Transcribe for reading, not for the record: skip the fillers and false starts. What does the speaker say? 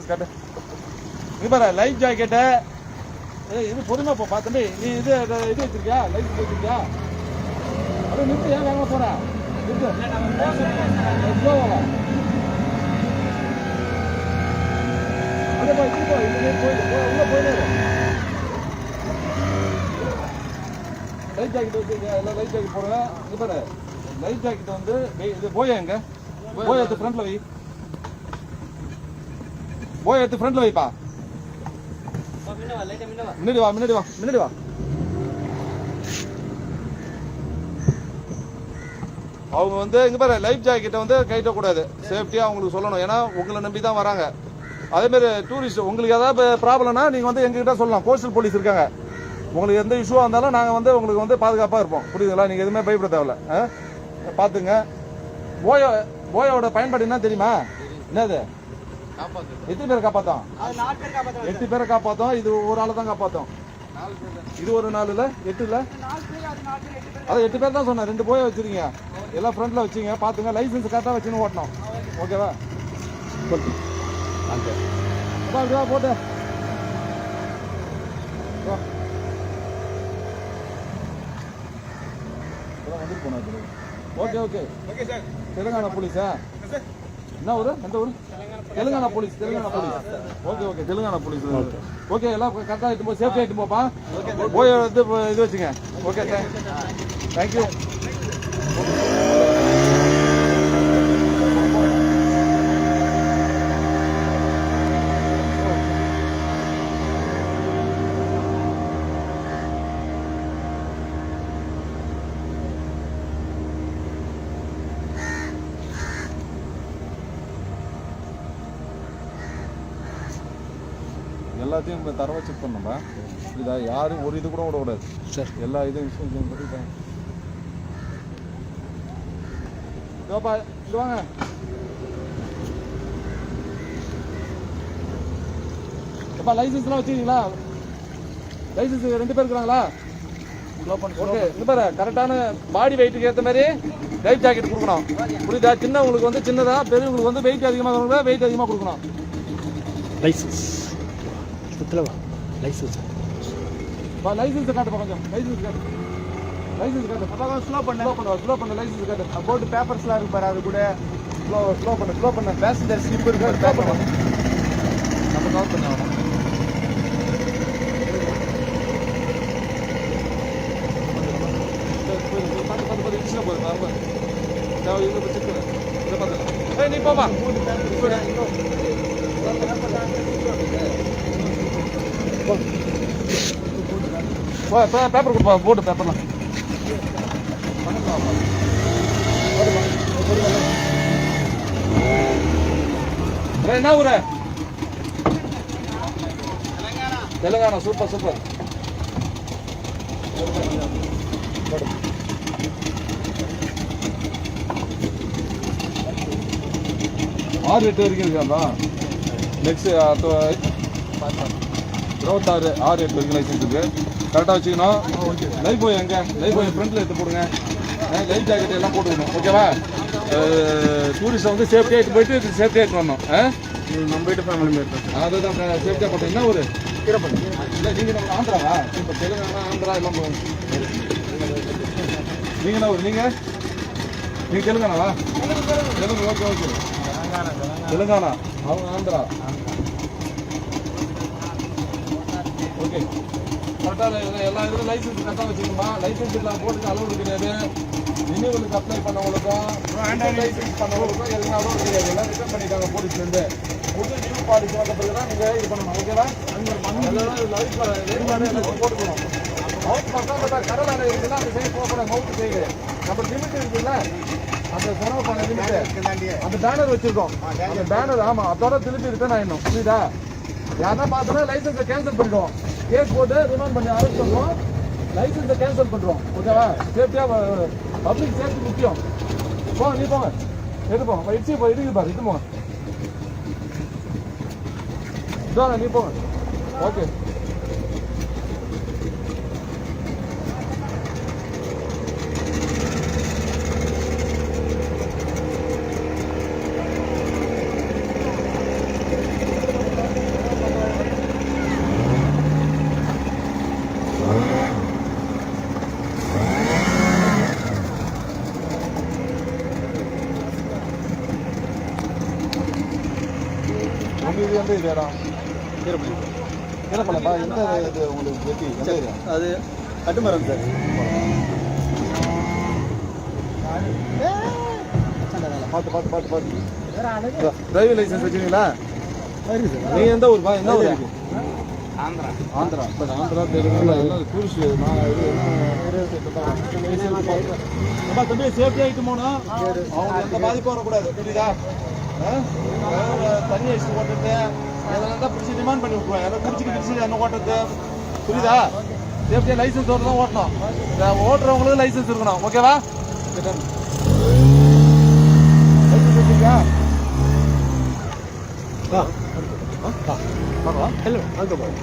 Licence காட்டு. இது பாரு லைஃப் ஜாக்கெட்டு. இது பொறுமை போ தம்பி. நீ இது வச்சிருக்கியா? லைசன்ஸ் வச்சிருக்கியா? அது நிறுத்து. ஏன் வேகமா போற? நிறுத்து. ஸ்லோவா அதே போய் திருப்போ. இது போயிடு. உள்ள போயிடு. லைஃப் ஜாக்கெட் வச்சிருக்கியா? எல்லாம் லைஃப் ஜாக்கெட் போடுங்க. இது பாரு லைஃப் ஜாக்கெட் வந்து இது போயா எங்க? போய் எடுத்து ஃப்ரண்ட்ல வை. போய் எடுத்து ஃப்ரண்ட்ல வைப்பா. முன்னாடி வா. அவங்க வந்து இங்க பாரு லைஃப் ஜாக்கெட்டை வந்து கைட்டக்கூடாது. சேஃப்டியா அவங்களுக்கு சொல்லணும். ஏன்னா உங்களை நம்பி தான் வராங்க. அதே மாதிரி டூரிஸ்ட் உங்களுக்கு ஏதாவது ப்ராப்ளம்னா நீங்க வந்து எங்ககிட்ட சொல்லலாம். கோஸ்டல் போலீஸ் இருக்காங்க. உங்களுக்கு எந்த இஷ்யூவா இருந்தாலும் நாங்க வந்து உங்களுக்கு வந்து பாதுகாப்பா இருப்போம். புரியுதுங்களா? நீங்க எதுவுமே பயப்பட தேவையில்ல. பாத்துங்க. போயோட பயன்பாடு என்ன தெரியுமா? என்னது? எத்தனை பேரை காப்பாத்தோம்? 8 பேரை காப்பாத்தோம். இது ஒரு ஆளை தான் காப்பாத்தோம். இது ஒரு 4 இல்ல 8 இல்ல அதான் 8 பேர் தான் சொன்னேன். 2 போய வச்சிருக்கீங்க. எல்லாம் ஃப்ரண்ட்ல வச்சுங்க. பாத்துங்க. லைசன்ஸ் கரெக்டா வச்சுன்னு ஓட்டணும். ஓகேவா? போட்டு வந்துட்டு போனா. ஓகே தெலுங்கானா போலீஸா? என்ன ஊரு? எந்த ஊரு? Telangana police. Okay Telangana police. Okay எல்லாம் கரெக்டா எடுத்து போ. சேஃப்டியா எடுத்து போப்பா. போய் வந்து இது வச்சுங்க. Okay thank you. எல்லாத்தையும் தரவா செக் பண்ணோம்பா. இதா யாரும் ஒரு இது கூட விடக்கூடாது சார். எல்லா இதுவும் விஷயம் பற்றி இதோப்பா இது வாங்க. எப்பா லைசன்ஸ்லாம் வச்சுருக்கீங்களா? லைசன்ஸ் 2 பேர் இருக்கிறாங்களா? ஓகே இந்த பாரு கரெக்டான பாடி வெயிட்டுக்கு ஏற்ற மாதிரி லைஃப் ஜாக்கெட் கொடுக்கணும். புரியுதா? சின்னவங்களுக்கு வந்து சின்னதா, பெரியவங்களுக்கு வந்து வெயிட் அதிகமாக வெயிட் அதிகமாக கொடுக்கணும். லைசன்ஸ் லைசன்ஸ் காட்டுப்பா. கொஞ்சம் லைசன்ஸ் காட்டு. அப்போ ஸ்லோ பண்ண லைசன்ஸ் காட்டு. போட்டு பேப்பர்ஸ்லாம் இருக்கு பாரு. அது கூட ஸ்லோ பண்ண. பேசஞ்சர் ஸ்லிப் இருக்கு. ஸ்லோ பண்ண. நம்ம கால் பண்ணி ஆகணும். நீ போப்பா. பேப்பர் கொடுப்பா. போட்டு பேப்பர்லாம் என்ன ஊரு? தெலுங்கானா. சூப்பர். ஆறு 8 வரைக்கும் இருக்காப்பா. நெக்ஸ்ட் 26 6 8 வரைக்கும் லைசன்ஸ் இருக்கு. கரெக்டாக வச்சுக்கணும். லைஃப் பாய் எங்க? லைஃப் பாய் ஃப்ரண்ட்ல எடுத்து போடுங்க. லைஃப் ஜாக்கெட் எல்லாம் போட்டுக்கணும். ஓகேவா? டூரிஸ்ட்டை வந்து சேஃப்டியாக எடுத்து போயிட்டு சேஃப்டியாக எடுத்து வரணும். நம்ம வீட்டு ஃபேமிலி மேட் அதுதான் சேஃப்டியாக போட்டோம். என்ன ஊர்? கீரப்பள்ளி. இல்லை நீங்கள் நம்ம ஆந்திராவா? இப்போ தெலுங்கானா ஆந்திரா எல்லாம் நீங்கள் என்ன ஊர்? நீங்கள் தெலுங்கானாவா? தெலுங்கு. ஓகே தெலுங்கானா. அவங்க ஆந்திரா. ஓகே கரெக்டாக எல்லா இதுவும் லைசன்ஸ் கரெக்டாக வச்சுக்கணுமா? லைசன்ஸ் எல்லாம் போட்டு அளவு கிடையாது. ரினியூவலுக்கு அப்ளை பண்ணவங்களுக்கும் லைசன்ஸ் பண்ணவங்களுக்கும் எதுவும் அளவு கிடையாது. எல்லாம் ரிட்டர்ன் பண்ணிட்டாங்க போலீஸ்லேருந்து. புது நியூ பாலிசி வந்த பிறகு தான் நீங்கள் இது பண்ணணும். ஓகேவா? லைஃப் போட்டுக்கணும். மவுத் பக்கம் கடல் அணை இருக்குல்ல, அந்த சைடு போகக்கூடாது. மவுத்து சைடு நம்ம லிமிட் இருக்குல்ல, அந்த செலவு பண்ண லிமிட் அந்த பேனர் வச்சிருக்கோம். அந்த பேனர் ஆமாம் அதோட திருப்பி ரிட்டர்ன் ஆகிடணும். புரியுதா? யாரா பார்த்தோன்னா லைசன்ஸை கேன்சல் பண்ணிடுவோம். கேஸ் போட்டு ரிமாண்ட் பண்ணி அரெஸ்ட் பண்ணுவோம். லைசன்ஸை கேன்சல் பண்ணுறோம். ஓகேவா? சேஃப்டியாக பப்ளிக் சேஃப்டி முக்கியம். போங்க நீ போங்க எது போங்க. இட்ஸி போய் இருக்கு பாரு. இது போங்க. இதாங்க நீ போங்க. ஓகே உங்க இது எந்த இது இடம்? கீரப்பள்ளப்பா. எந்த இது உங்களுக்கு வெட்டி எந்த ஏரியா? அது கட்டுமரம் சார். பார்த்து டிரைவிங் லைசன்ஸ் வச்சுருக்கீங்களா? நீ எந்த ஊர்ப்பா? எந்த ஊர்? ஆந்திரா. பட் ஆந்திரா தெலுங்குல எல்லாம் டூரிஸ்ட். நான் இது நம்ம தம்பி சேஃப்டி ஆகிட்டு போகணும். அவங்க எந்த பாதிப்பும் வரக்கூடாது. புரியுதா? தண்ணி அடிச்சு ஓட்டுறது அதெல்லாம் தான் பிடிச்சி டிமாண்ட் பண்ணி விட்டுருவேன். யாரும் பிடிச்சி என்ன ஓட்டுறது? புரியுதா? சேஃப்டியாக லைசன்ஸ் தான் ஓட்டணும். ஓட்டுறவங்களுக்கு லைசன்ஸ் இருக்கணும். ஓகேவா? லைசன்ஸ் வச்சுருக்கா? ஹெல்மெட்